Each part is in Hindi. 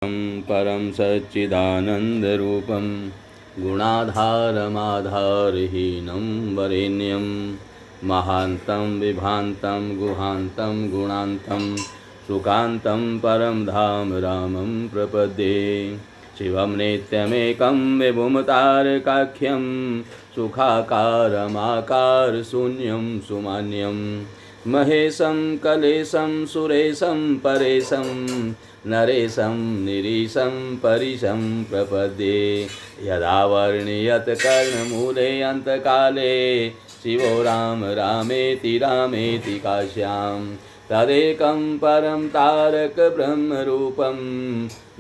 परं सच्चिदानन्दरूपं गुणाधारमाधारहीनं वरेण्यं महान्तं विभान्तं गुहान्तं गुणान्तं सुखान्तं परं धाम रामं प्रपद्ये। शिवं नित्यमेकं विभुमतारकाख्यं सुखाकारमाकारशून्यं सुमान्यं महेशं कलेशं सुरेशं परेशं नरेशं निरीशं परिशं प्रपद्ये। यदा वर्ण्यत कर्णमूले अन्तकाले शिवो राम रामेति रामेति काश्यां तदेकं परं तारक ब्रह्मरूपं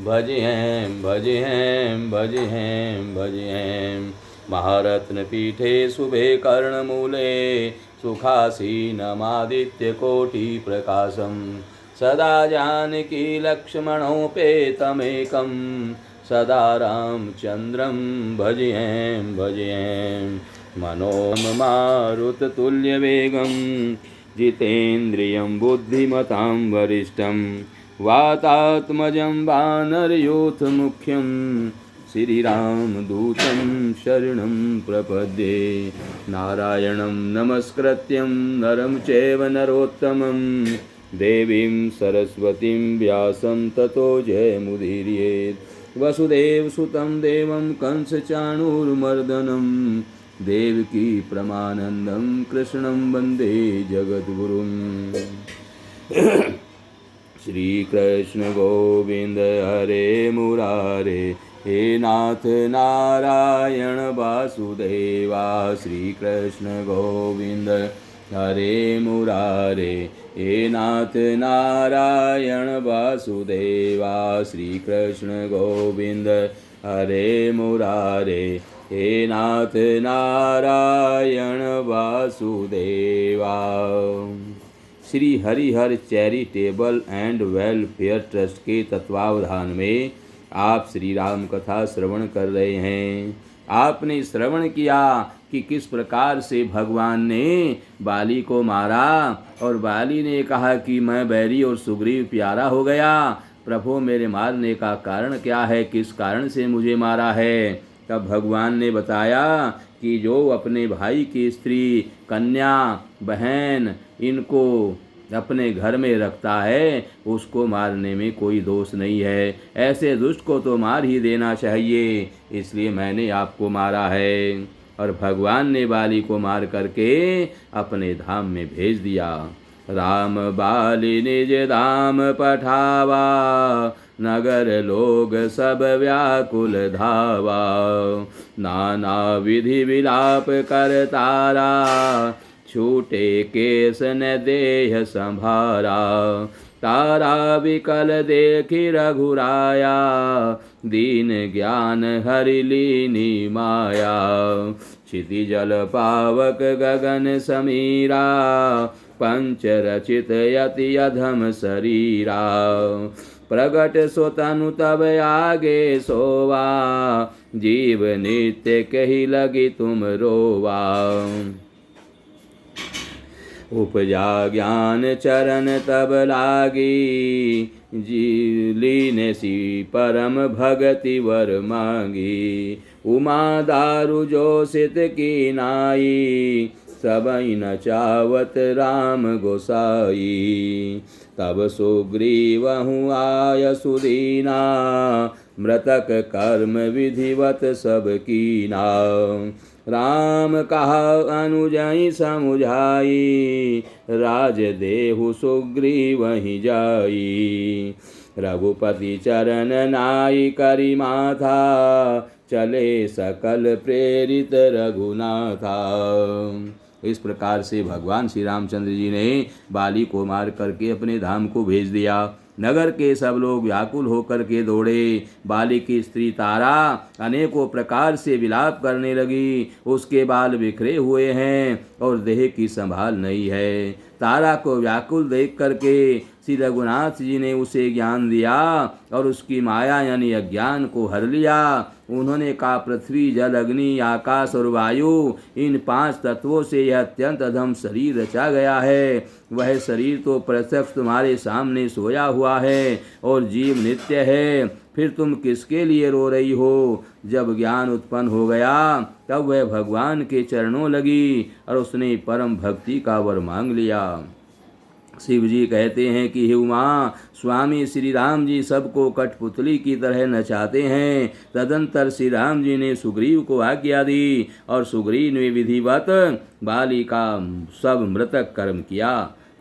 भजेऽहं भजेऽहं भजेऽहं भजेऽहं। महारत्नपीठे शुभे कर्णमूले सुखासीनमादित्यकोटिप्रकाशं सदा जानकी लक्ष्मणोपेतमेकं सदा रामचन्द्रं भजेऽहं भजेऽहं। मनोमारुततुल्यवेगं जितेन्द्रियं बुद्धिमतां वरिष्ठं वातात्मजं वानरयूथमुख्यं श्रीरामदूतं शरणं प्रपद्ये। नारायणं नमस्कृत्यं नरं चैव नरोत्तमं देवीं सरस्वतीं व्यासं ततो जयमुदीरयेत्। वसुदेवसुतं देवं कंसचाणूरमर्दनं देवकी परमानन्दं कृष्णं वन्दे जगद्गुरुं। श्रीकृष्ण गोविंद हरे मुरारे हे नाथ नारायण वासुदेवा। श्रीकृष्ण गोविंद हरे मुरारे हे नाथ नारायण वासुदेवा। श्रीकृष्ण गोविंद हरे मुरारे हे नाथ Narayan Vasudeva. Shri Harihar charitable and welfare trust के तत्वावधान में आप श्री राम कथा श्रवण कर रहे हैं। आपने श्रवण किया कि किस प्रकार से भगवान ने बाली को मारा और बाली ने कहा कि मैं बैरी और सुग्रीव प्यारा हो गया। प्रभु मेरे मारने का कारण क्या है, किस कारण से मुझे मारा है। तब भगवान ने बताया कि जो अपने भाई की स्त्री कन्या बहन इनको अपने घर में रखता है उसको मारने में कोई दोष नहीं है। ऐसे दुष्ट को तो मार ही देना चाहिए, इसलिए मैंने आपको मारा है। और भगवान ने बाली को मार करके अपने धाम में भेज दिया। राम बाली निज धाम पठावा नगर लोग सब व्याकुल धावा। नाना विधि विलाप कर तारा छूटे केस न देह संभारा। तारा विकल देखी रघुराया दीन ज्ञान हरि लीनी माया। क्षिति जल पावक गगन समीरा पंच रचित यति अधम शरीरा। प्रगट सोतनु तब आगे सोवा जीव नित्य कही लगी तुम रोवा। उपजा ज्ञान चरण तब लागी जी लीने सी परम भगति वर मांगी। उमा दारु जो सित की नाई सबई न चावत राम गोसाई। तब सुग्रीवहु आय सुदीना मृतक कर्म विधिवत सब कीना। राम कहा अनुजई समुझाई राज देहु सुग्रीव ही जाई। रघुपति चरण नाई करी माथा चले सकल प्रेरित रघुनाथा। इस प्रकार से भगवान श्री रामचंद्र जी ने बाली को मार करके अपने धाम को भेज दिया। नगर के सब लोग व्याकुल होकर के दौड़े। बाली की स्त्री तारा अनेकों प्रकार से विलाप करने लगी। उसके बाल बिखरे हुए हैं और देह की संभाल नहीं है। तारा को व्याकुल देख करके श्री रघुनाथ जी ने उसे ज्ञान दिया और उसकी माया यानी अज्ञान को हर लिया। उन्होंने कहा, पृथ्वी जल अग्नि आकाश और वायु इन 5 तत्वों से यह अत्यंत अधम शरीर रचा गया है। वह शरीर तो प्रत्यक्ष तुम्हारे सामने सोया हुआ है और जीव नित्य है। फिर तुम किसके लिए रो रही हो? जब ज्ञान उत्पन्न हो गया तब वह भगवान के चरणों लगी और उसने परम भक्ति का वर मांग लिया। शिव जी कहते हैं कि हे उमा, स्वामी श्री राम जी सबको कठपुतली की तरह नचाते हैं। तदंतर श्री राम जी ने सुग्रीव को आज्ञा दी और सुग्रीव ने विधिवत बाली का सब मृतक कर्म किया।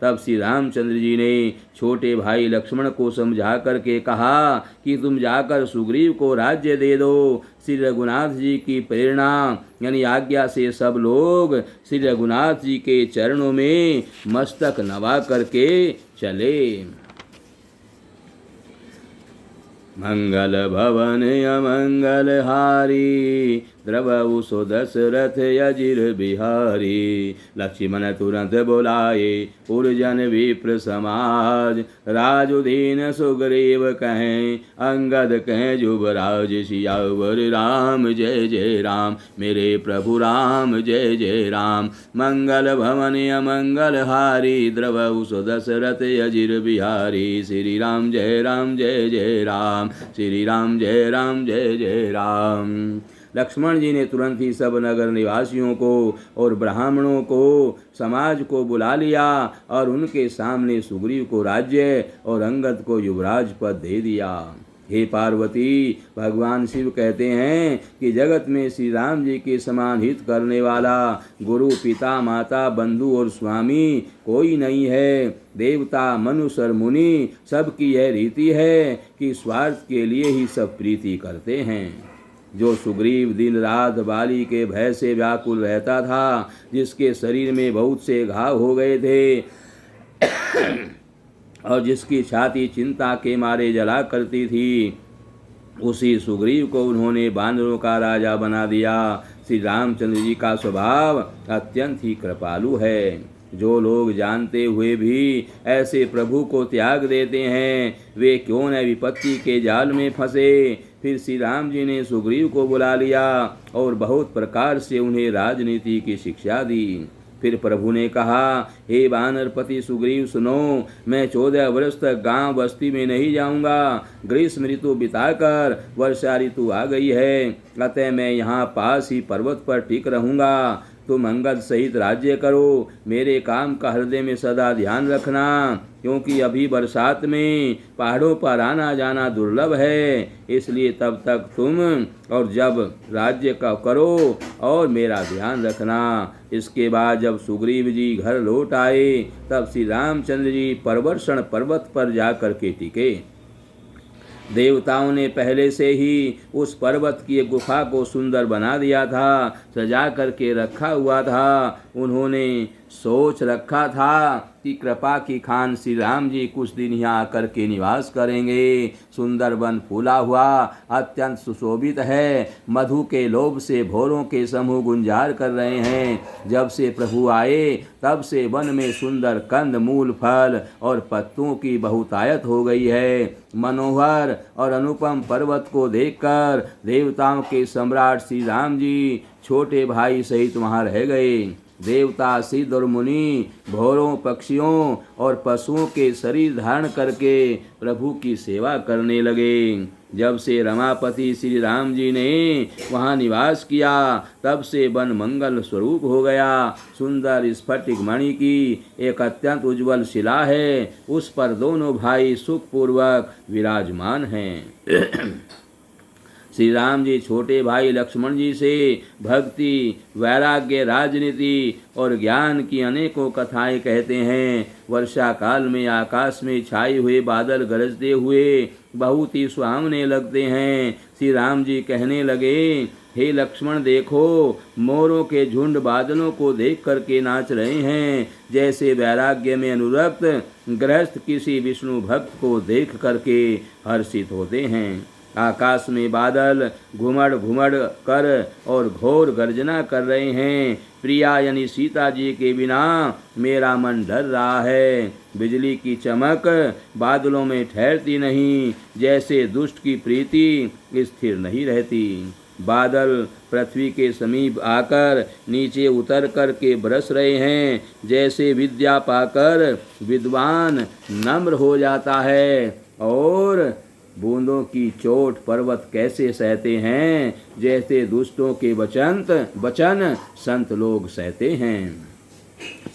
तब श्री रामचंद्र जी ने छोटे भाई लक्ष्मण को समझा करके कहा कि तुम जाकर सुग्रीव को राज्य दे दो। श्री रघुनाथ जी की प्रेरणा यानी आज्ञा से सब लोग श्री रघुनाथ जी के चरणों में मस्तक नवा करके चले। मंगल भवन अमंगल हारी, द्रवहु सो दशरथ अजिर बिहारी। लक्ष्मण तुरंत बोलाए पुरजन विप्र समाज, राजुदीन सुग्रीव कहें अंगद कहें युवराज। सियावर राम जय जय राम, मेरे प्रभु राम जय जय राम। मंगल भवन अमंगल हारी, द्रवहु सो दशरथ अजिर बिहारी। श्री राम जय जय राम, श्री राम जय जय राम। लक्ष्मण जी ने तुरंत ही सब नगर निवासियों को और ब्राह्मणों को समाज को बुला लिया और उनके सामने सुग्रीव को राज्य और अंगद को युवराज पद दे दिया। हे पार्वती, भगवान शिव कहते हैं कि जगत में श्री राम जी के समान हित करने वाला गुरु पिता माता बंधु और स्वामी कोई नहीं है। देवता मनुष्य और मुनि सबकी यह रीति है कि स्वार्थ के लिए ही सब प्रीति करते हैं। जो सुग्रीव दिन रात बाली के भय से व्याकुल रहता था, जिसके शरीर में बहुत से घाव हो गए थे और जिसकी छाती चिंता के मारे जला करती थी, उसी सुग्रीव को उन्होंने बानरों का राजा बना दिया। श्री रामचंद्र जी का स्वभाव अत्यंत ही कृपालु है। जो लोग जानते हुए भी ऐसे प्रभु को त्याग देते हैं, वे क्यों न विपत्ति के जाल में फंसे। फिर श्री राम जी ने सुग्रीव को बुला लिया और बहुत प्रकार से उन्हें राजनीति की शिक्षा दी। फिर प्रभु ने कहा, हे वानरपति सुग्रीव सुनो, मैं 14 वर्ष तक गांव बस्ती में नहीं जाऊंगा। ग्रीष्म ऋतु बिताकर वर्षा ऋतु आ गई है, अतः मैं यहाँ पास ही पर्वत पर टिक रहूंगा। तुम अंगद सहित राज्य करो। मेरे काम का हृदय में सदा ध्यान रखना, क्योंकि अभी बरसात में पहाड़ों पर आना जाना दुर्लभ है। इसलिए तब तक तुम और जब राज्य का करो और मेरा ध्यान रखना। इसके बाद जब सुग्रीव जी घर लौट आए, तब श्री रामचंद्र जी परवर्षण पर्वत पर जाकर के टिके। देवताओं ने पहले से ही उस पर्वत की गुफा को सुंदर बना दिया था, सजा करके रखा हुआ था। उन्होंने सोच रखा था कि कृपा की खान श्री राम जी कुछ दिन यहाँ आकर के निवास करेंगे। सुंदर वन फूला हुआ अत्यंत सुशोभित है। मधु के लोभ से भौरों के समूह गुंजार कर रहे हैं। जब से प्रभु आए तब से वन में सुंदर कंद मूल फल और पत्तों की बहुतायत हो गई है। मनोहर और अनुपम पर्वत को देखकर देवताओं के सम्राट श्री राम जी छोटे भाई सहित वहाँ रह गए। देवता सिद्ध और मुनि भौरों पक्षियों और पशुओं के शरीर धारण करके प्रभु की सेवा करने लगे। जब से रमापति श्री राम जी ने वहाँ निवास किया, तब से वन मंगल स्वरूप हो गया। सुंदर स्फटिक मणि की एक अत्यंत उज्ज्वल शिला है, उस पर दोनों भाई सुखपूर्वक विराजमान हैं। श्री राम जी छोटे भाई लक्ष्मण जी से भक्ति, वैराग्य, राजनीति और ज्ञान की अनेकों कथाएं कहते हैं। वर्षा काल में आकाश में छाए हुए बादल गरजते हुए बहुत ही सुहावने लगते हैं। श्री राम जी कहने लगे, हे लक्ष्मण देखो, मोरों के झुंड बादलों को देख करके नाच रहे हैं, जैसे वैराग्य में अनुरक्त गृहस्थ किसी विष्णु भक्त को देख करके हर्षित होते हैं। आकाश में बादल घुमड़ घुमड़ कर और घोर गर्जना कर रहे हैं। प्रिया यानी सीता जी के बिना मेरा मन डर रहा है। बिजली की चमक बादलों में ठहरती नहीं, जैसे दुष्ट की प्रीति स्थिर नहीं रहती। बादल पृथ्वी के समीप आकर नीचे उतर कर के बरस रहे हैं, जैसे विद्या पाकर विद्वान नम्र हो जाता है और बूंदों की चोट पर्वत कैसे सहते हैं, जैसे दुष्टों के वचन संत लोग सहते हैं।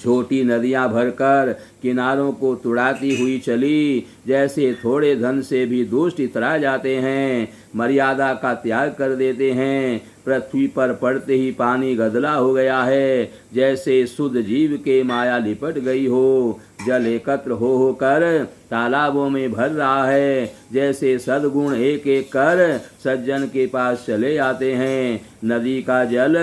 छोटी नदियां भरकर किनारों को तुड़ाती हुई चली, जैसे थोड़े धन से भी दुष्ट इतरा जाते हैं, मर्यादा का त्याग कर देते हैं। पृथ्वी पर पड़ते ही पानी गदला हो गया है, जैसे शुद्ध जीव के माया लिपट गई हो। जल एकत्र होकर तालाबों में भर रहा है, जैसे सद्गुण एक एक कर सज्जन के पास चले आते हैं। नदी का जल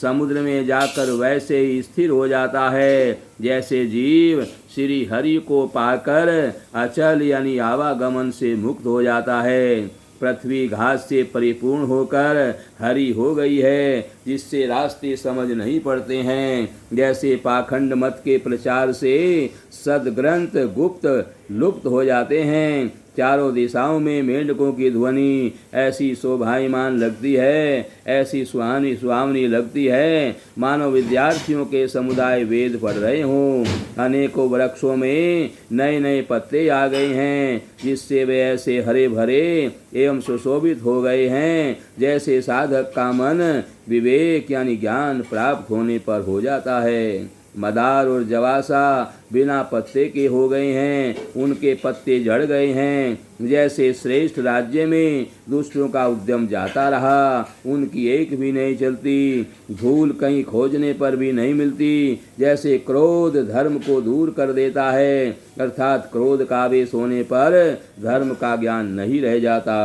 समुद्र में जाकर वैसे ही स्थिर हो जाता है, जैसे जीव श्री हरि को पाकर अचल यानी आवागमन से मुक्त हो जाता है। पृथ्वी घास से परिपूर्ण होकर हरी हो गई है, जिससे रास्ते समझ नहीं पड़ते हैं। जैसे पाखंड मत के प्रचार से सदग्रंथ गुप्त लुप्त हो जाते हैं। चारों दिशाओं में मेंढकों की ध्वनि ऐसी शोभायमान लगती है, ऐसी सुहावनी लगती है, मानो विद्यार्थियों के समुदाय वेद पढ़ रहे हों। अनेकों वृक्षों में नए नए पत्ते आ गए हैं, जिससे वे ऐसे हरे भरे एवं सुशोभित हो गए हैं, जैसे साधक का मन विवेक यानी ज्ञान प्राप्त होने पर हो जाता है। मदार और जवासा बिना पत्ते के हो गए हैं, उनके पत्ते झड़ गए हैं। जैसे श्रेष्ठ राज्य में दुष्टों का उद्यम जाता रहा, उनकी एक भी नहीं चलती, धूल कहीं खोजने पर भी नहीं मिलती। जैसे क्रोध धर्म को दूर कर देता है, अर्थात क्रोध का आवेश होने पर धर्म का ज्ञान नहीं रह जाता।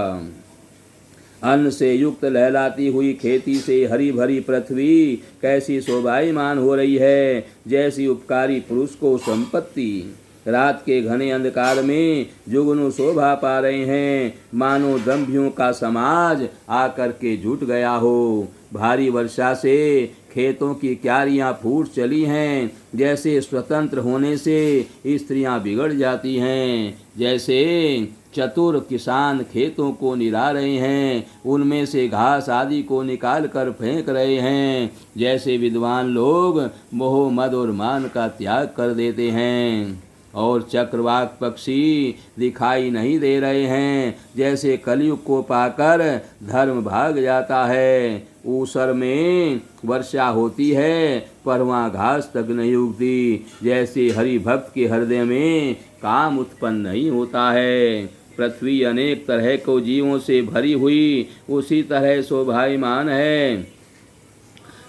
अन्न से युक्त लहलाती हुई खेती से हरी भरी पृथ्वी कैसी शोभायमान हो रही है, जैसी उपकारी पुरुष को संपत्ति। रात के घने अंधकार में जुगनू शोभा पा रहे हैं, मानो दंभियों का समाज आकर के जुट गया हो। भारी वर्षा से खेतों की क्यारियां फूट चली हैं, जैसे स्वतंत्र होने से स्त्रियां बिगड़ जाती हैं। जैसे चतुर किसान खेतों को निरा रहे हैं, उनमें से घास आदि को निकाल कर फेंक रहे हैं। जैसे विद्वान लोग मोह मद और मान का त्याग कर देते हैं और चक्रवाक पक्षी दिखाई नहीं दे रहे हैं, जैसे कलयुग को पाकर धर्म भाग जाता है। ऊसर में वर्षा होती है, पर वहाँ घास तक नहीं उगती। जैसे हरि भक्त के हृदय में काम उत्पन्न नहीं होता है। पृथ्वी अनेक तरह को जीवों से भरी हुई उसी तरह शोभायमान है,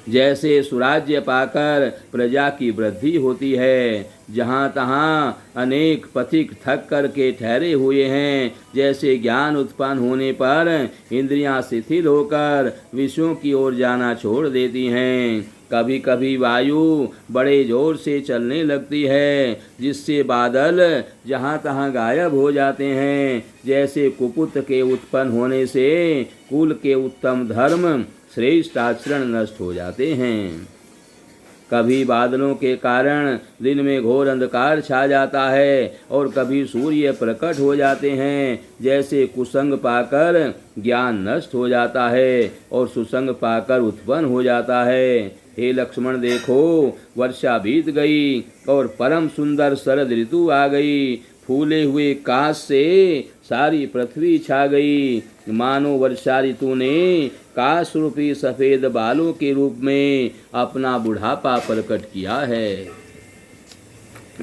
जैसे सुराज्य पाकर प्रजा की वृद्धि होती है। जहाँ तहाँ अनेक पथिक थक कर के ठहरे हुए हैं, जैसे ज्ञान उत्पन्न होने पर इंद्रियां शिथिल होकर विषयों की ओर जाना छोड़ देती हैं। कभी कभी वायु बड़े जोर से चलने लगती है, जिससे बादल जहाँ तहाँ गायब हो जाते हैं। जैसे कुपुत के उत्पन्न होने से कुल के उत्तम धर्म श्रेष्ठ आचरण नष्ट हो जाते हैं। कभी बादलों के कारण दिन में घोर अंधकार छा जाता है और कभी सूर्य प्रकट हो जाते हैं। जैसे कुसंग पाकर ज्ञान नष्ट हो जाता है और सुसंग पाकर उत्पन्न हो जाता है। हे लक्ष्मण देखो, वर्षा बीत गई और परम सुंदर शरद ऋतु आ गई। फूले हुए काश से सारी पृथ्वी छा गई, मानो वर्षा ऋतु ने काश रूपी सफेद बालों के रूप में अपना बुढ़ापा प्रकट किया है।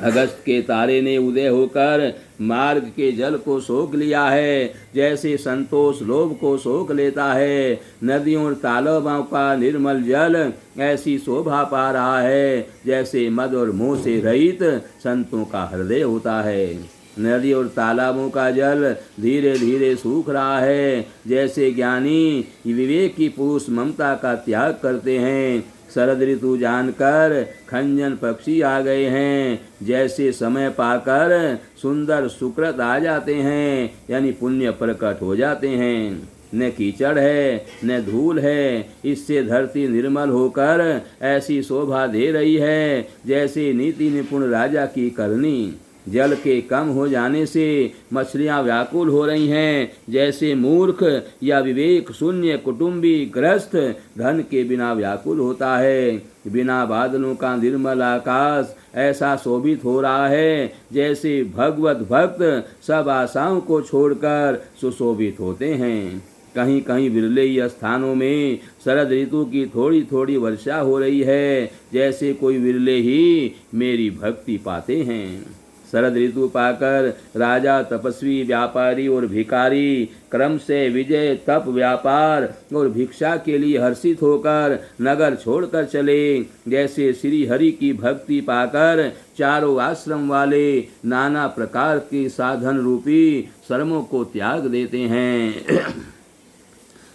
अगस्त के तारे ने उदय होकर मार्ग के जल को सोख लिया है, जैसे संतोष लोभ को सोख लेता है। नदियों और तालाबों का निर्मल जल ऐसी शोभा पा रहा है, जैसे मद और मोह से रहित संतों का हृदय होता है। नदी और तालाबों का जल धीरे धीरे सूख रहा है, जैसे ज्ञानी विवेकी पुरुष ममता का त्याग करते हैं। शरद ऋतु जानकर खंजन पक्षी आ गए हैं, जैसे समय पाकर सुंदर सुकृत आ जाते हैं, यानी पुण्य प्रकट हो जाते हैं। न कीचड़ है न धूल है, इससे धरती निर्मल होकर ऐसी शोभा दे रही है, जैसे नीति निपुण राजा की करनी। जल के कम हो जाने से मछलियां व्याकुल हो रही हैं। जैसे मूर्ख या विवेक शून्य कुटुंबी ग्रस्त धन के बिना व्याकुल होता है। बिना बादलों का निर्मल आकाश ऐसा शोभित हो रहा है जैसे भगवत भक्त सब आशाओं को छोड़कर सुशोभित होते हैं। कहीं कहीं विरले स्थानों में शरद ऋतु की थोड़ी थोड़ी वर्षा हो रही है, जैसे कोई विरले ही मेरी भक्ति पाते हैं। शरद ऋतु पाकर राजा, तपस्वी, व्यापारी और भिखारी क्रम से विजय, तप, व्यापार और भिक्षा के लिए हर्षित होकर नगर छोड़कर चले। जैसे श्री हरि की भक्ति पाकर चारों आश्रम वाले नाना प्रकार के साधन रूपी श्रमों को त्याग देते हैं।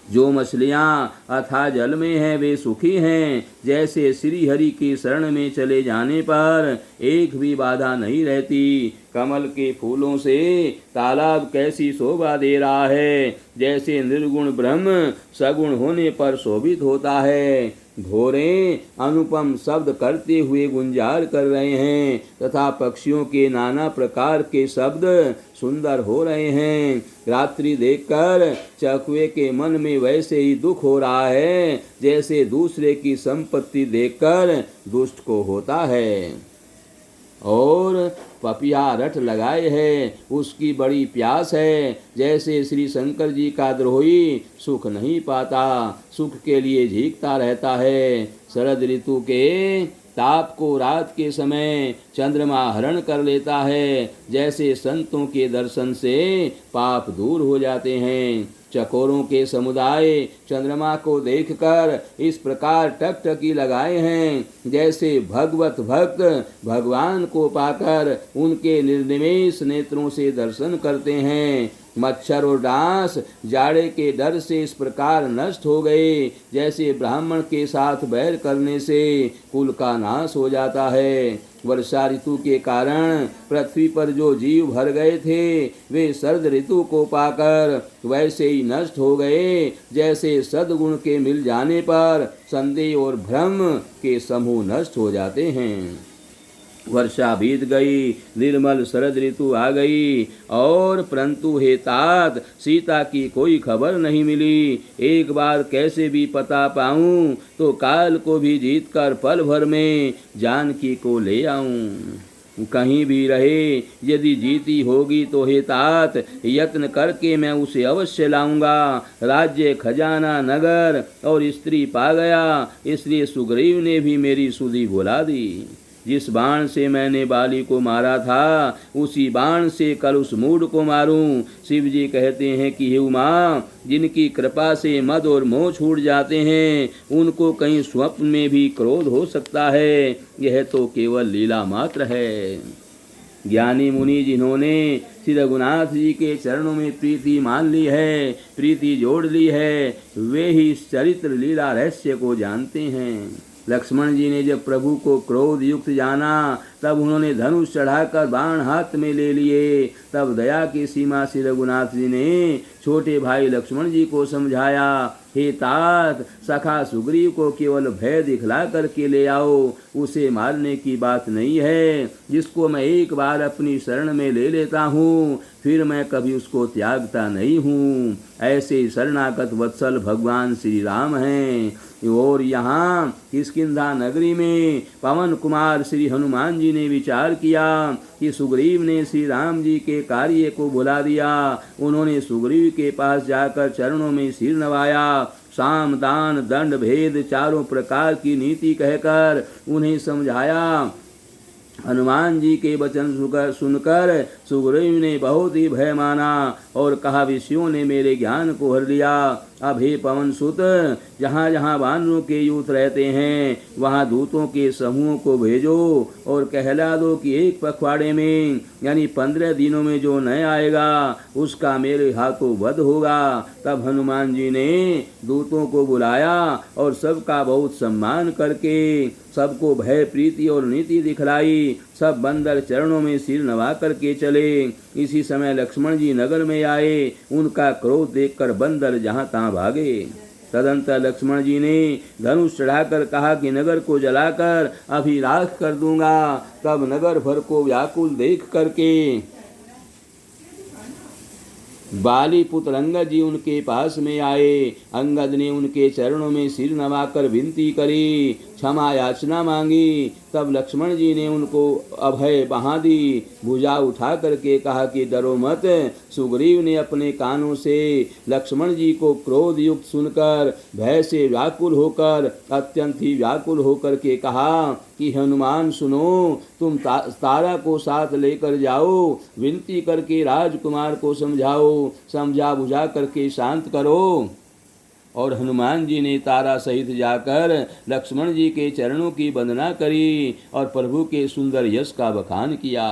जो मछलियाँ अथाह जल में हैं वे सुखी हैं। जैसे श्री हरि की शरण में चले जाने पर एक भी बाधा नहीं रहती। कमल के फूलों से तालाब कैसी शोभा दे रहा है, जैसे निर्गुण ब्रह्म सगुण होने पर शोभित होता है। भोरे अनुपम शब्द करते हुए गुंजार कर रहे हैं तथा पक्षियों के नाना प्रकार के शब्द सुंदर हो रहे हैं। रात्रि देखकर चकवे के मन में वैसे ही दुख हो रहा है जैसे दूसरे की संपत्ति देखकर दुष्ट को होता है। और पपिया रट लगाए है, उसकी बड़ी प्यास है। जैसे श्री शंकर जी का द्रोही सुख नहीं पाता, सुख के लिए झीकता रहता है। शरद ऋतु के ताप को रात के समय चंद्रमा हरण कर लेता है। जैसे संतों के दर्शन से पाप दूर हो जाते हैं। चकोरों के समुदाय चंद्रमा को देखकर इस प्रकार टकटकी लगाए हैं, जैसे भगवत भक्त भगवान को पाकर उनके निर्निमेष नेत्रों से दर्शन करते हैं। मच्छर और डांस जाड़े के डर से इस प्रकार नष्ट हो गए, जैसे ब्राह्मण के साथ बैर करने से कुल का नाश हो जाता है। वर्षा ऋतु के कारण पृथ्वी पर जो जीव भर गए थे वे शरद ऋतु को पाकर वैसे ही नष्ट हो गए, जैसे सद्गुण के मिल जाने पर संदेह और भ्रम के समूह नष्ट हो जाते हैं। वर्षा बीत गई, निर्मल शरद ऋतु आ गई और परंतु हे तात सीता की कोई खबर नहीं मिली। एक बार कैसे भी पता पाऊं तो काल को भी जीतकर पल भर में जानकी को ले आऊं। कहीं भी रहे यदि जीती होगी तो हे तात यत्न करके मैं उसे अवश्य लाऊंगा। राज्य, खजाना, नगर और स्त्री पा गया, इसलिए सुग्रीव ने भी मेरी सुधि बुला दी। जिस बाण से मैंने बाली को मारा था उसी बाण से कल उस मूढ़ को मारूं। शिव जी कहते हैं कि हे उमा, जिनकी कृपा से मद और मोह छूट जाते हैं उनको कहीं स्वप्न में भी क्रोध हो सकता है। यह तो केवल लीला मात्र है। ज्ञानी मुनि जिन्होंने श्री रघुनाथ जी के चरणों में प्रीति मान ली है, प्रीति जोड़ ली है, वे ही इस चरित्र लीला रहस्य को जानते हैं। लक्ष्मण जी ने जब प्रभु को क्रोध युक्त जाना तब उन्होंने धनुष चढ़ाकर बाण हाथ में ले लिए। तब दया की सीमा श्री रघुनाथ जी ने छोटे भाई लक्ष्मण जी को समझाया, हे तात सखा सुग्रीव को केवल भय दिखला करके ले आओ, उसे मारने की बात नहीं है। जिसको मैं एक बार अपनी शरण में ले लेता हूँ फिर मैं कभी उसको त्यागता नहीं हूँ। ऐसे शरणागत वत्सल भगवान श्री राम हैं। और यहाँ किष्किंधा नगरी में पवन कुमार श्री हनुमान जी ने विचार किया कि सुग्रीव ने श्री राम जी के कार्य को भुला दिया। उन्होंने सुग्रीव के पास जाकर चरणों में सिर नवाया। साम, दान, दंड, भेद चारों प्रकार की नीति कहकर उन्हें समझाया। हनुमान जी के वचन सुनकर सुग्रीव ने बहुत ही भय माना और कहा, विषयों ने मेरे ज्ञान को हर लिया। अब हे पवन सुत, जहाँ जहाँ वानरों के यूथ रहते हैं वहाँ दूतों के समूह को भेजो और कहला दो कि एक पखवाड़े में यानी 15 दिनों में जो न आएगा उसका मेरे हाथों वध होगा। तब हनुमान जी ने दूतों को बुलाया और सबका बहुत सम्मान करके सबको भय, प्रीति और नीति दिखलाई। सब बंदर चरणों में सिर नवा करके चले। इसी समय लक्ष्मण जी नगर में आए। उनका क्रोध देखकर बंदर जहाँ तहाँ भागे। तदंतर लक्ष्मण जी ने धनुष चढ़ाकर कहा कि नगर को जलाकर अभी राख कर दूंगा। तब नगर भर को व्याकुल देख करके बाली पुत्र अंगद जी उनके पास में आए। अंगद ने उनके चरणों में सिर नवाकर विनती करी, क्षमा याचना मांगी। तब लक्ष्मण जी ने उनको अभय बहा दी, भुजा उठा करके कहा कि डरो मत। सुग्रीव ने अपने कानों से लक्ष्मण जी को क्रोध युक्त सुनकर भय से व्याकुल होकर अत्यंत ही व्याकुल होकर के कहा कि हनुमान सुनो, तुम तारा को साथ लेकर जाओ, विनती करके राजकुमार को समझाओ, समझा बुझा करके शांत करो। और हनुमान जी ने तारा सहित जाकर लक्ष्मण जी के चरणों की वंदना करी और प्रभु के सुंदर यश का बखान किया।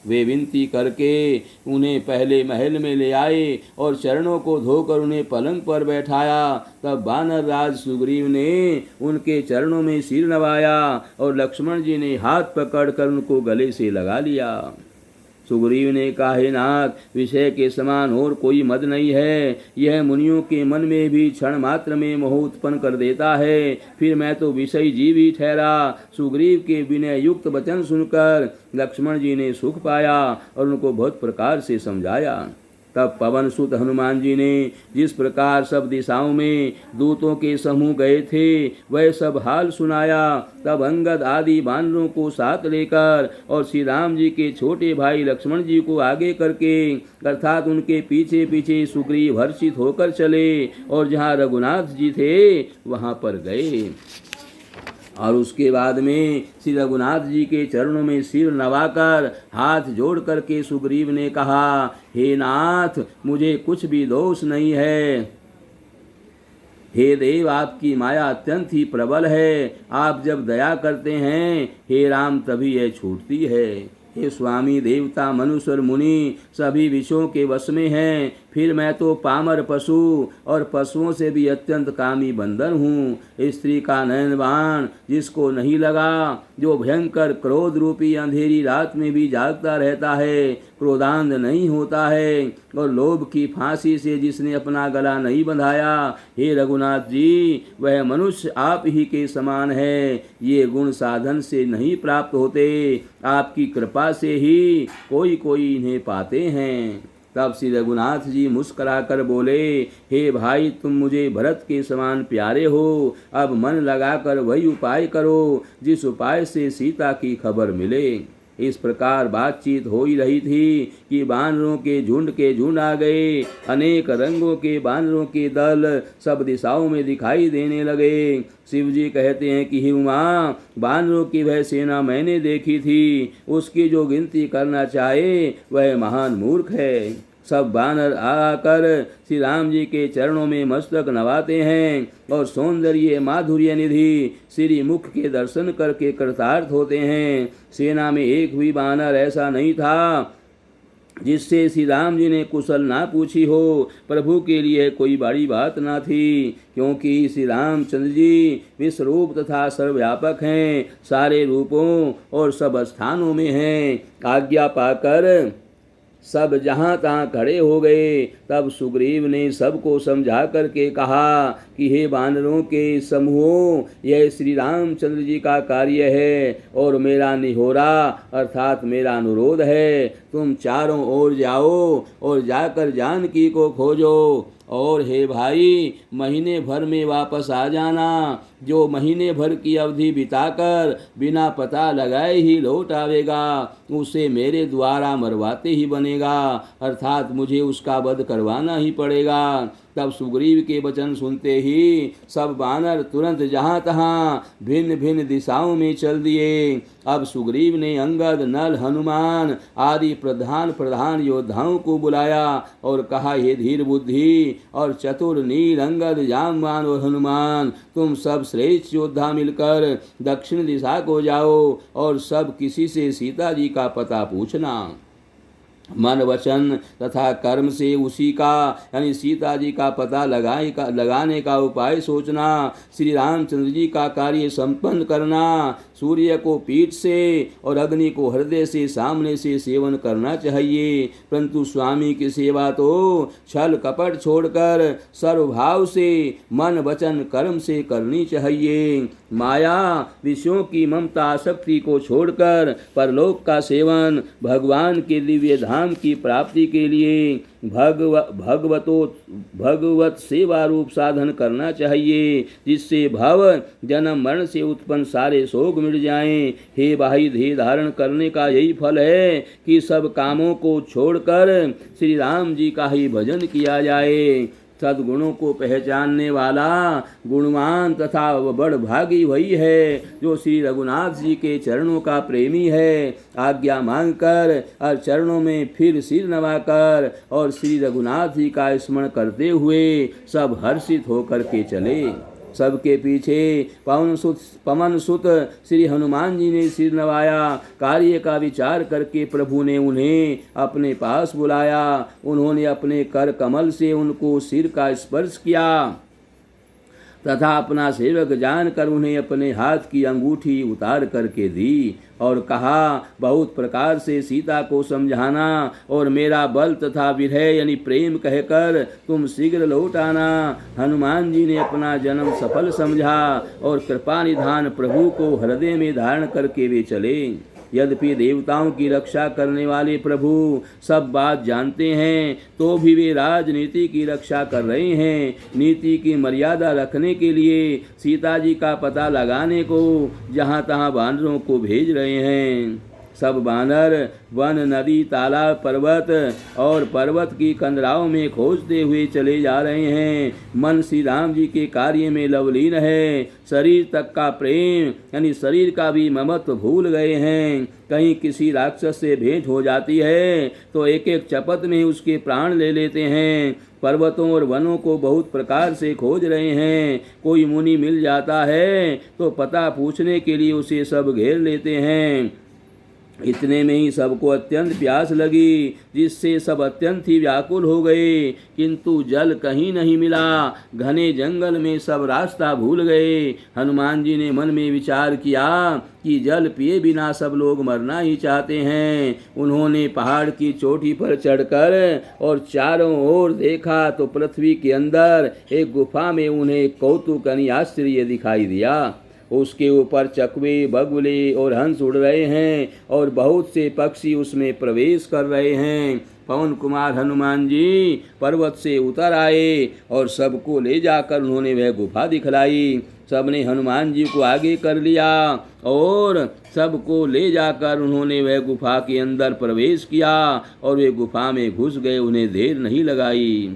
वे विनती करके उन्हें पहले महल में ले आए और चरणों को धोकर उन्हें पलंग पर बैठाया। तब वानर राज सुग्रीव ने उनके चरणों में सिर नवाया और लक्ष्मण जी ने हाथ पकड़कर उनको गले से लगा लिया। सुग्रीव ने कहा, हे नाथ, विषय के समान और कोई मद नहीं है। यह मुनियों के मन में भी क्षण मात्र में मोह उत्पन्न कर देता है। फिर मैं तो विषयी जीव ही ठहरा। सुग्रीव के विनय युक्त वचन सुनकर लक्ष्मण जी ने सुख पाया और उनको बहुत प्रकार से समझाया। तब पवन सुत हनुमान जी ने जिस प्रकार सब दिशाओं में दूतों के समूह गए थे वह सब हाल सुनाया। तब अंगद आदि वानरों को साथ लेकर और श्री राम जी के छोटे भाई लक्ष्मण जी को आगे करके अर्थात उनके पीछे पीछे सुग्रीव हर्षित होकर चले और जहाँ रघुनाथ जी थे वहाँ पर गए। और उसके बाद में श्री रघुनाथ जी के चरणों में सिर नवाकर हाथ जोड़ करके सुग्रीव ने कहा, हे नाथ, मुझे कुछ भी दोष नहीं है। हे देव, आपकी माया अत्यंत ही प्रबल है। आप जब दया करते हैं हे राम तभी यह छूटती है। हे स्वामी, देवता मनुष्य और मुनि सभी विषयों के वश में हैं। फिर मैं तो पामर पशु और पशुओं से भी अत्यंत कामी बंदर हूँ। स्त्री का नयन बाण जिसको नहीं लगा, जो भयंकर क्रोध रूपी अंधेरी रात में भी जागता रहता है, क्रोधांध नहीं होता है, और लोभ की फांसी से जिसने अपना गला नहीं बंधाया। हे रघुनाथ जी, वह मनुष्य आप ही के समान है। ये गुण साधन से नहीं प्राप्त होते, आपकी कृपा से ही कोई कोई इन्हें पाते हैं। तब श्री रघुनाथ जी मुस्कुराकर बोले, हे भाई, तुम मुझे भरत के समान प्यारे हो। अब मन लगाकर वही उपाय करो जिस उपाय से सीता की खबर मिले। इस प्रकार बातचीत हो ही रही थी कि वानरों के झुंड आ गए। अनेक रंगों के वानरों के दल सब दिशाओं में दिखाई देने लगे। शिव जी कहते हैं कि हे उमा, वानरों की वह सेना मैंने देखी थी, उसकी जो गिनती करना चाहे वह महान मूर्ख है। सब वानर आकर श्री राम जी के चरणों में मस्तक नवाते हैं और सौंदर्य माधुर्य निधि श्री मुख के दर्शन करके कृतार्थ होते हैं। सेना में एक भी वानर ऐसा नहीं था जिससे श्री राम जी ने कुशल ना पूछी हो। प्रभु के लिए कोई बड़ी बात ना थी, क्योंकि श्री रामचंद्र जी विश्वरूप तथा सर्वव्यापक हैं, सारे रूपों और सब स्थानों में हैं। आज्ञा पाकर सब जहाँ तहाँ खड़े हो गए। तब सुग्रीव ने सबको समझा करके कहा कि हे वानरों के समूहों, यह श्री रामचंद्र जी का कार्य है और मेरा निहोरा अर्थात मेरा अनुरोध है। तुम चारों ओर जाओ और जाकर जानकी को खोजो, और हे भाई, महीने भर में वापस आ जाना। जो महीने भर की अवधि बिताकर बिना पता लगाए ही लौट आवेगा, उसे मेरे द्वारा मरवाते ही बनेगा, अर्थात मुझे उसका वध करवाना ही पड़ेगा। तब सुग्रीव के वचन सुनते ही सब वानर तुरंत जहाँ तहाँ भिन्न भिन्न दिशाओं में चल दिए। अब सुग्रीव ने अंगद, नल, हनुमान आदि प्रधान योद्धाओं को बुलाया और कहा, हे धीर बुद्धि और चतुर नील, अंगद, जामवान और हनुमान, तुम सब श्रेष्ठ योद्धा मिलकर दक्षिण दिशा को जाओ और सब किसी से सीता जी का पता पूछना। मन वचन तथा कर्म से उसी का यानी सीता जी का पता लगाने का उपाय सोचना, श्री रामचंद्र जी का कार्य संपन्न करना, सूर्य को पीठ से और अग्नि को हृदय से सामने से सेवन करना चाहिए। परंतु स्वामी की सेवा तो छल कपट छोड़कर सर्वभाव से मन वचन कर्म से करनी चाहिए। माया विषयों की ममता आसक्ति को छोड़कर परलोक का सेवन, भगवान के दिव्य धाम की प्राप्ति के लिए भगवत सेवा रूप साधन करना चाहिए, जिससे भव जन्म मरण से उत्पन्न सारे शोक मिट जाएं। हे भाई, देह धारण करने का यही फल है कि सब कामों को छोड़कर श्री राम जी का ही भजन किया जाए। सद्गुणों को पहचानने वाला गुणवान तथा बड़ भागी वही है जो श्री रघुनाथ जी के चरणों का प्रेमी है। आज्ञा मांगकर और चरणों में फिर सिर नवाकर और श्री रघुनाथ जी का स्मरण करते हुए सब हर्षित होकर के चले। सबके पीछे पवन सुत श्री हनुमान जी ने सिर नवाया। कार्य का विचार करके प्रभु ने उन्हें अपने पास बुलाया। उन्होंने अपने कर कमल से उनको सिर का स्पर्श किया तथा अपना सेवक जानकर उन्हें अपने हाथ की अंगूठी उतार करके दी और कहा, बहुत प्रकार से सीता को समझाना और मेरा बल तथा विरह यानी प्रेम कहकर तुम शीघ्र लौट आना। हनुमान जी ने अपना जन्म सफल समझा और कृपा निधान प्रभु को हृदय में धारण करके वे चले। यद्यपि देवताओं की रक्षा करने वाले प्रभु सब बात जानते हैं, तो भी वे राजनीति की रक्षा कर रहे हैं। नीति की मर्यादा रखने के लिए सीता जी का पता लगाने को जहाँ तहाँ बानरों को भेज रहे हैं। सब बानर वन, नदी, तालाब, पर्वत और पर्वत की कंदराओं में खोजते हुए चले जा रहे हैं। मन श्री राम जी के कार्य में लवलीन है। शरीर तक का प्रेम यानी शरीर का भी ममत्व भूल गए हैं। कहीं किसी राक्षस से भेंट हो जाती है तो एक एक चपत में उसके प्राण ले लेते हैं। पर्वतों और वनों को बहुत प्रकार से खोज रहे हैं। कोई मुनि मिल जाता है तो पता पूछने के लिए उसे सब घेर लेते हैं। इतने में ही सबको अत्यंत प्यास लगी, जिससे सब अत्यंत ही व्याकुल हो गए, किंतु जल कहीं नहीं मिला। घने जंगल में सब रास्ता भूल गए। हनुमान जी ने मन में विचार किया कि जल पिए बिना सब लोग मरना ही चाहते हैं। उन्होंने पहाड़ की चोटी पर चढ़कर और चारों ओर देखा तो पृथ्वी के अंदर एक गुफा में उन्हें कौतुक यानी आश्चर्य दिखाई दिया। उसके ऊपर चकवे, बगुले और हंस उड़ रहे हैं और बहुत से पक्षी उसमें प्रवेश कर रहे हैं। पवन कुमार हनुमान जी पर्वत से उतर आए और सबको ले जाकर उन्होंने वह गुफा दिखलाई। सबने हनुमान जी को आगे कर लिया और सबको ले जाकर उन्होंने वह गुफा के अंदर प्रवेश किया और वे गुफा में घुस गए। उन्हें देर नहीं लगाई।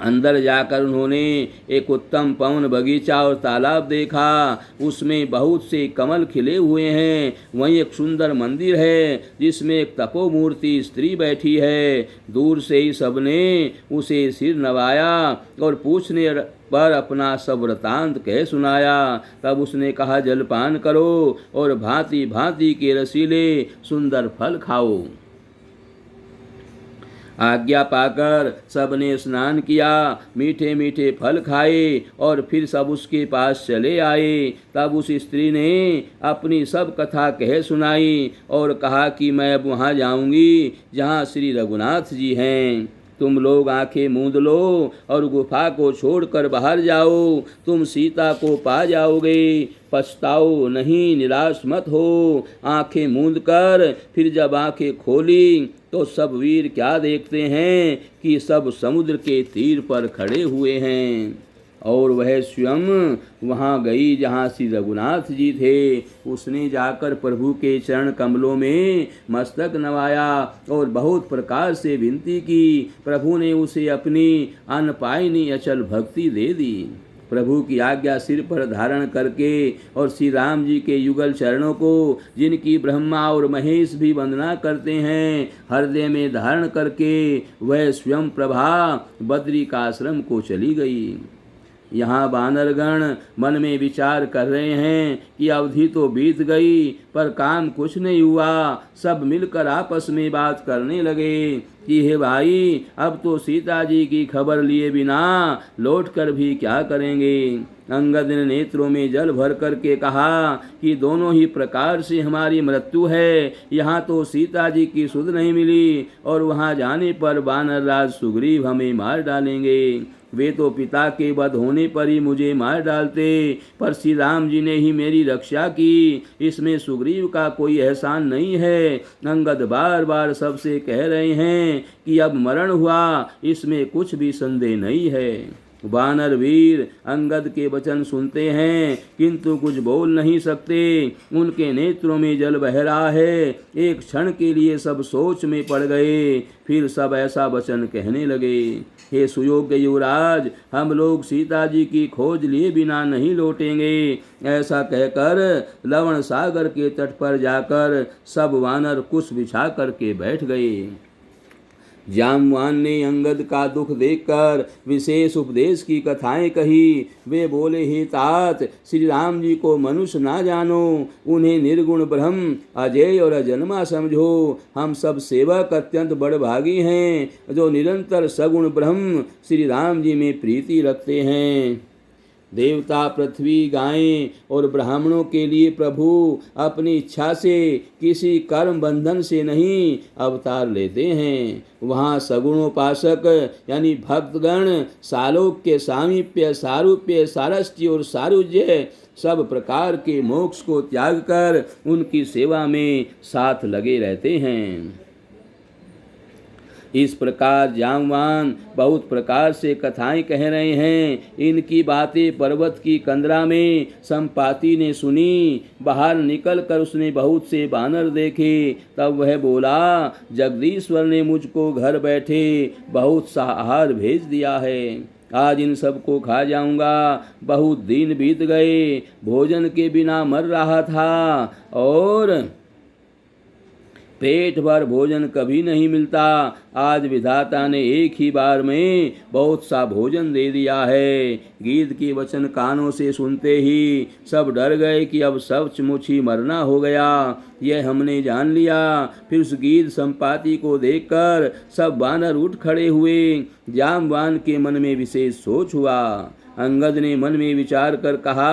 अंदर जाकर उन्होंने एक उत्तम पवन बगीचा और तालाब देखा। उसमें बहुत से कमल खिले हुए हैं। वहीं एक सुंदर मंदिर है जिसमें एक तपोमूर्ति स्त्री बैठी है। दूर से ही सबने उसे सिर नवाया और पूछने पर अपना सब वृतांत कह सुनाया। तब उसने कहा, जलपान करो और भांति भांति के रसीले सुंदर फल खाओ। आज्ञा पाकर सबने स्नान किया, मीठे मीठे फल खाए और फिर सब उसके पास चले आए। तब उस स्त्री ने अपनी सब कथा कह सुनाई और कहा कि मैं अब वहाँ जाऊँगी जहाँ श्री रघुनाथ जी हैं। तुम लोग आंखें मूंद लो और गुफा को छोड़कर बाहर जाओ। तुम सीता को पा जाओगे, पछताओ नहीं, निराश मत हो। आंखें मूंद कर फिर जब आंखें खोली तो सब वीर क्या देखते हैं कि सब समुद्र के तीर पर खड़े हुए हैं और वह स्वयं वहाँ गई जहाँ श्री रघुनाथ जी थे। उसने जाकर प्रभु के चरण कमलों में मस्तक नवाया और बहुत प्रकार से विनती की। प्रभु ने उसे अपनी अनपायनी अचल भक्ति दे दी। प्रभु की आज्ञा सिर पर धारण करके और श्री राम जी के युगल चरणों को, जिनकी ब्रह्मा और महेश भी वंदना करते हैं, हृदय में धारण करके वह स्वयं प्रभा बद्री का आश्रम को चली गई। यहाँ बानरगण मन में विचार कर रहे हैं कि अवधि तो बीत गई पर काम कुछ नहीं हुआ। सब मिलकर आपस में बात करने लगे कि हे भाई, अब तो सीता जी की खबर लिए बिना लौटकर भी क्या करेंगे। अंगद ने नेत्रों में जल भर करके कहा कि दोनों ही प्रकार से हमारी मृत्यु है। यहाँ तो सीता जी की सुध नहीं मिली और वहाँ जाने पर वानर राज सुग्रीव हमें मार डालेंगे। वे तो पिता के वध होने पर ही मुझे मार डालते, पर श्री राम जी ने ही मेरी रक्षा की, इसमें सुग्रीव का कोई एहसान नहीं है। अंगद बार बार सबसे कह रहे हैं कि अब मरण हुआ, इसमें कुछ भी संदेह नहीं है। वानर वीर अंगद के वचन सुनते हैं किंतु कुछ बोल नहीं सकते। उनके नेत्रों में जल बह रहा है। एक क्षण के लिए सब सोच में पड़ गए, फिर सब ऐसा वचन कहने लगे, हे सुयोग्य युवराज, हम लोग सीता जी की खोज लिए बिना नहीं लौटेंगे। ऐसा कहकर लवण सागर के तट पर जाकर सब वानर कुश बिछा करके बैठ गए। जामवान ने अंगद का दुख देखकर विशेष उपदेश की कथाएं कही। वे बोले, हे तात, श्री राम जी को मनुष्य ना जानो, उन्हें निर्गुण ब्रह्म अजय और अजन्मा समझो। हम सब सेवक अत्यंत बड़भागी हैं जो निरंतर सगुण ब्रह्म श्री राम जी में प्रीति रखते हैं। देवता, पृथ्वी, गायें और ब्राह्मणों के लिए प्रभु अपनी इच्छा से किसी कर्म बंधन से नहीं अवतार लेते हैं। वहाँ सगुणोपासक यानी भक्तगण सालोक्य, सामीप्य, सारूप्य, सारस्त्य और सारुज्य सब प्रकार के मोक्ष को त्याग कर उनकी सेवा में साथ लगे रहते हैं। इस प्रकार जामवान बहुत प्रकार से कथाएं कह रहे हैं। इनकी बातें पर्वत की कंदरा में संपाति ने सुनी। बाहर निकलकर उसने बहुत से बानर देखे। तब वह बोला, जगदीश्वर ने मुझको घर बैठे बहुत सा आहार भेज दिया है। आज इन सबको खा जाऊंगा। बहुत दिन बीत गए, भोजन के बिना मर रहा था और पेट भर भोजन कभी नहीं मिलता। आज विधाता ने एक ही बार में बहुत सा भोजन दे दिया है। गीध की वचन कानों से सुनते ही सब डर गए कि अब सचमुच ही मरना हो गया। यह हमने जान लिया। फिर उस गीध संपाति को देखकर सब वानर उठ खड़े हुए। जामवान के मन में विशेष सोच हुआ। अंगद ने मन में विचार कर कहा,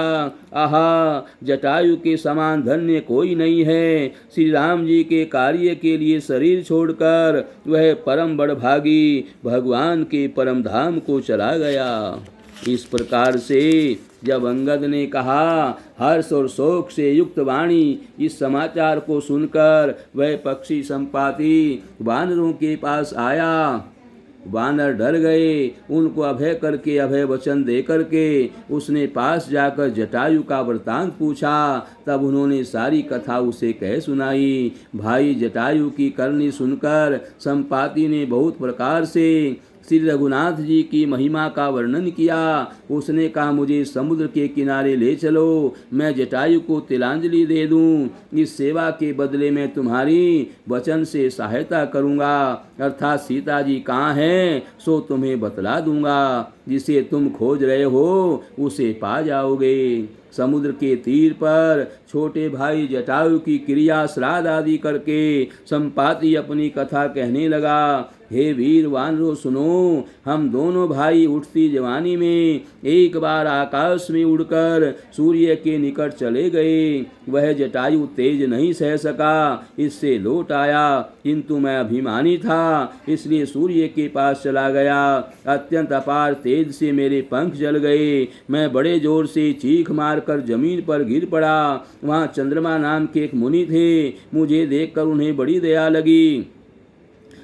आहा, जटायु के समान धन्य कोई नहीं है। श्री राम जी के कार्य के लिए शरीर छोड़कर वह परम बड़भागी भगवान के परम धाम को चला गया। इस प्रकार से जब अंगद ने कहा, हर्ष और शोक से युक्त वाणी इस समाचार को सुनकर वह पक्षी संपाति वानरों के पास आया। वानर डर गए। उनको अभय करके अभय वचन दे करके उसने पास जाकर जटायु का वृतांत पूछा। तब उन्होंने सारी कथा उसे कह सुनाई। भाई जटायु की करनी सुनकर संपाति ने बहुत प्रकार से श्री रघुनाथ जी की महिमा का वर्णन किया। उसने कहा, मुझे समुद्र के किनारे ले चलो, मैं जटायु को तिलांजलि दे दूं। इस सेवा के बदले में तुम्हारी वचन से सहायता करूंगा, अर्थात सीता जी कहाँ हैं सो तुम्हें बतला दूंगा। जिसे तुम खोज रहे हो उसे पा जाओगे। समुद्र के तीर पर छोटे भाई जटायु की क्रिया श्राद्ध आदि करके संपाति अपनी कथा कहने लगा। हे वीर वानरों सुनो, हम दोनों भाई उठती जवानी में एक बार आकाश में उड़कर सूर्य के निकट चले गए। वह जटायु तेज नहीं सह सका, इससे लौट आया, किंतु मैं अभिमानी था इसलिए सूर्य के पास चला गया। अत्यंत अपार तेज से मेरे पंख जल गए। मैं बड़े जोर से चीख मारकर जमीन पर गिर पड़ा। वहाँ चंद्रमा नाम के एक मुनि थे। मुझे देखकर उन्हें बड़ी दया लगी।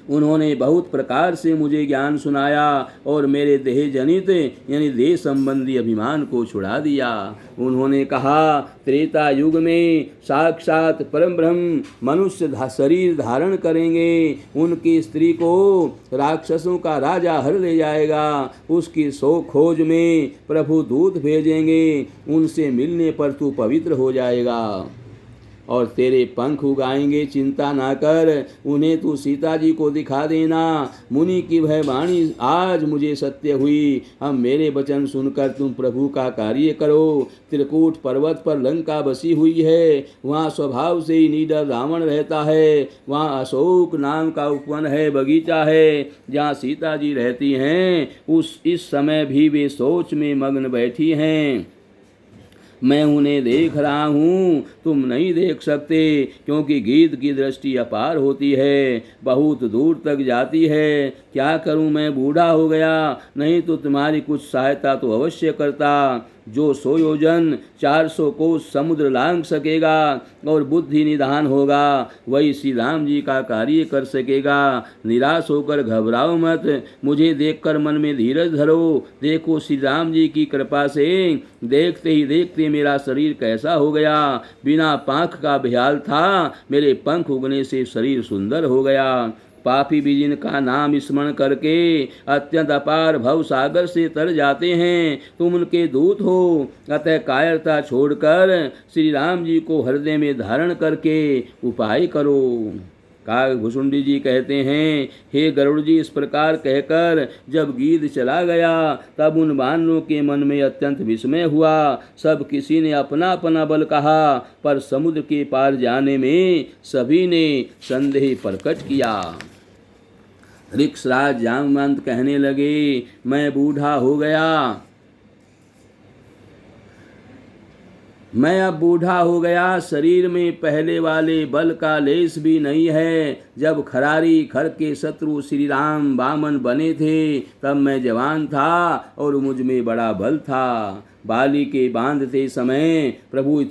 उन्होंने बहुत प्रकार से मुझे ज्ञान सुनाया और मेरे देह जनित यानी देह संबंधी अभिमान को छुड़ा दिया। उन्होंने कहा, त्रेता युग में साक्षात परम ब्रह्म मनुष्य शरीर धारण करेंगे। उनकी स्त्री को राक्षसों का राजा हर ले जाएगा। उसकी सो खोज में प्रभु दूत भेजेंगे। उनसे मिलने पर तू पवित्र हो जाएगा। और तेरे पंख उगाएंगे, चिंता ना कर, उन्हें तू सीता जी को दिखा देना। मुनि की वह वाणी आज मुझे सत्य हुई। हम मेरे वचन सुनकर तुम प्रभु का कार्य करो। त्रिकूट पर्वत पर लंका बसी हुई है, वहाँ स्वभाव से ही निडर रावण रहता है। वहाँ अशोक नाम का उपवन है, बगीचा है, जहाँ सीता जी रहती हैं। इस समय भी वे सोच में मग्न बैठी हैं। मैं उन्हें देख रहा हूँ, तुम नहीं देख सकते, क्योंकि गीत की दृष्टि अपार होती है, बहुत दूर तक जाती है। क्या करूँ, मैं बूढ़ा हो गया, नहीं तो तुम्हारी कुछ सहायता तो अवश्य करता। जो 100 योजन 400 कोस समुद्र लांघ सकेगा और बुद्धि निधान होगा, वही श्री राम जी का कार्य कर सकेगा। निराश होकर घबराओ मत, मुझे देखकर मन में धीरज धरो। देखो श्री राम जी की कृपा से देखते ही देखते मेरा शरीर कैसा हो गया। बिना पाँख का बेहाल था, मेरे पंख उगने से शरीर सुंदर हो गया। पापी भी जिनका नाम स्मरण करके अत्यंत अपार भव सागर से तर जाते हैं, तुम उनके दूत हो। अतः कायरता छोड़कर श्री राम जी को हृदय में धारण करके उपाय करो। काकभुसुंडी जी कहते हैं, हे गरुड़ जी, इस प्रकार कहकर जब गीत चला गया, तब उन वानरों के मन में अत्यंत विस्मय हुआ। सब किसी ने अपना अपना बल कहा, पर समुद्र के पार जाने में सभी ने संदेह प्रकट किया। ऋक्षराज जामवंत कहने लगे, मैं बूढ़ा हो गया, मैं अब बूढ़ा हो गया, शरीर में पहले वाले बल का लेश भी नहीं है। जब खरारी खर के शत्रु श्री राम वामन बने थे, तब मैं जवान था और मुझ में बड़ा बल था। बलि के बांधते समय प्रभु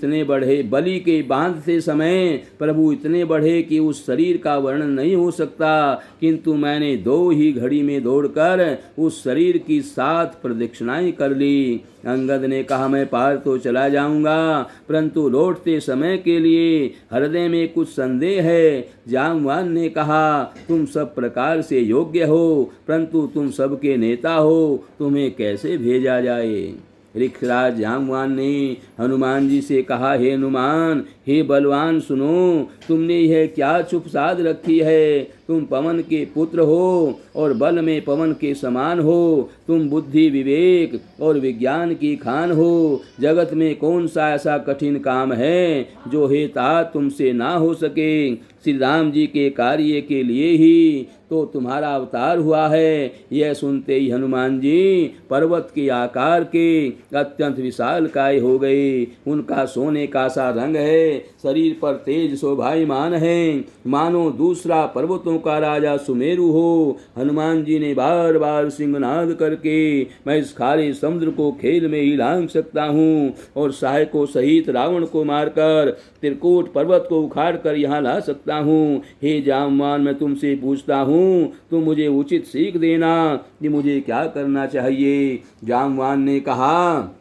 इतने बढ़े कि उस शरीर का वर्णन नहीं हो सकता, किंतु मैंने 2 ही घड़ी में दौड़कर उस शरीर की 7 प्रदक्षिणाएं कर ली। अंगद ने कहा, मैं पार तो चला जाऊंगा, परंतु लौटते समय के लिए हृदय में कुछ संदेह है। जामवान ने कहा, तुम सब प्रकार से योग्य हो, परंतु तुम सबके नेता हो, तुम्हें कैसे भेजा जाए। ऋक्षराज जामवान ने हनुमान जी से कहा, हे हनुमान, हे बलवान, सुनो, तुमने यह क्या चुप साध रखी है। तुम पवन के पुत्र हो और बल में पवन के समान हो। तुम बुद्धि, विवेक और विज्ञान की खान हो। जगत में कौन सा ऐसा कठिन काम है जो हे तात तुमसे ना हो सके। श्री राम जी के कार्य के लिए ही तो तुम्हारा अवतार हुआ है। यह सुनते ही हनुमान जी पर्वत के आकार के अत्यंत विशालकाय हो गए। उनका सोने का सा रंग है, शरीर पर तेज शोभायमान है, मानो दूसरा पर्वतों का राजा सुमेरु हो। हनुमान जी ने बार बार सिंहनाद करके, मैं इस खारे समुद्र को खेल में ही लांघ सकता हूँ और सहायकों सहित रावण को मारकर त्रिकूट पर्वत को उखाड़ कर यहाँ ला सकता हूँ। हे जामवान, मैं तुमसे पूछता हूँ, तुम मुझे उचित सीख देना कि मुझे क्या करना चाहिए। जामवान ने कहा,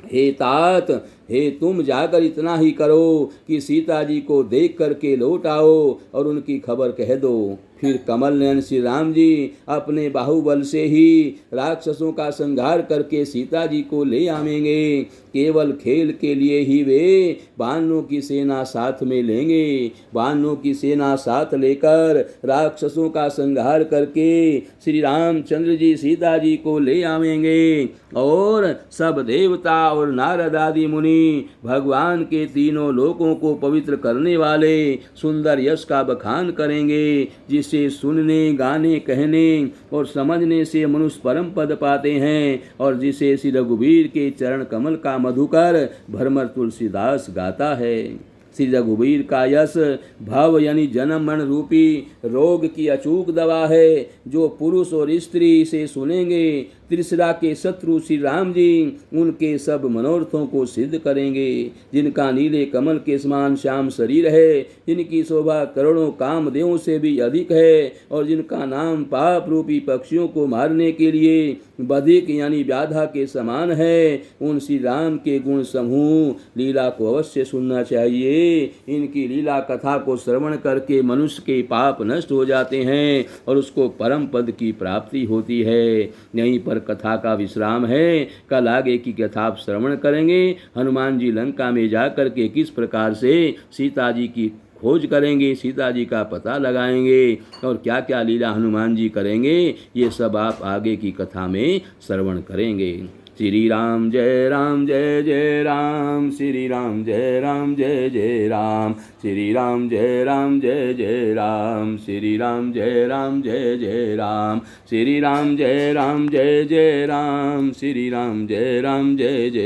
हे तात, हे तुम जाकर इतना ही करो कि सीता जी को देख करके लौट आओ और उनकी खबर कह दो। फिर कमल नयन श्री राम जी अपने बाहुबल से ही राक्षसों का संहार करके सीता जी को ले आवेंगे। केवल खेल के लिए ही वे वानरों की सेना साथ में लेंगे। वानरों की सेना साथ लेकर राक्षसों का संहार करके श्री रामचंद्र जी सीता जी को ले आवेंगे और सब देवता और नारद आदि मुनि भगवान के तीनों लोकों को पवित्र करने वाले सुंदर यश का बखान करेंगे, जिसे सुनने, गाने, कहने और समझने से मनुष्य परम पद पाते हैं और जिसे श्री रघुवीर के चरण कमल का मधुकर भरमर तुलसीदास गाता है। श्री रघुवीर का यश भव यानी जन्म मरण रूपी रोग की अचूक दवा है, जो पुरुष और स्त्री से सुनेंगे। त्रिशरा के शत्रु श्री राम जी उनके सब मनोरथों को सिद्ध करेंगे। जिनका नीले कमल के समान श्याम शरीर है, जिनकी शोभा करोड़ों कामदेवों से भी अधिक है और जिनका नाम पाप रूपी पक्षियों को मारने के लिए बधिक यानी व्याधा के समान है, उन श्री राम के गुण समूह लीला को अवश्य सुनना चाहिए। इनकी लीला कथा को श्रवण करके मनुष्य के पाप नष्ट हो जाते हैं और उसको परम पद की प्राप्ति होती है। यहीं पर पर कथा का विश्राम है। कल आगे की कथा आप श्रवण करेंगे। हनुमान जी लंका में जाकर के किस प्रकार से सीता जी की खोज करेंगे, सीता जी का पता लगाएंगे और क्या क्या लीला हनुमान जी करेंगे, ये सब आप आगे की कथा में श्रवण करेंगे। श्री राम जय राम जय जय राम, श्री राम जय राम जय जय राम, श्री राम जय राम जय जय राम, श्री राम जय राम जय जय राम, श्री राम जय राम जय जय राम, श्री राम जय राम जय जय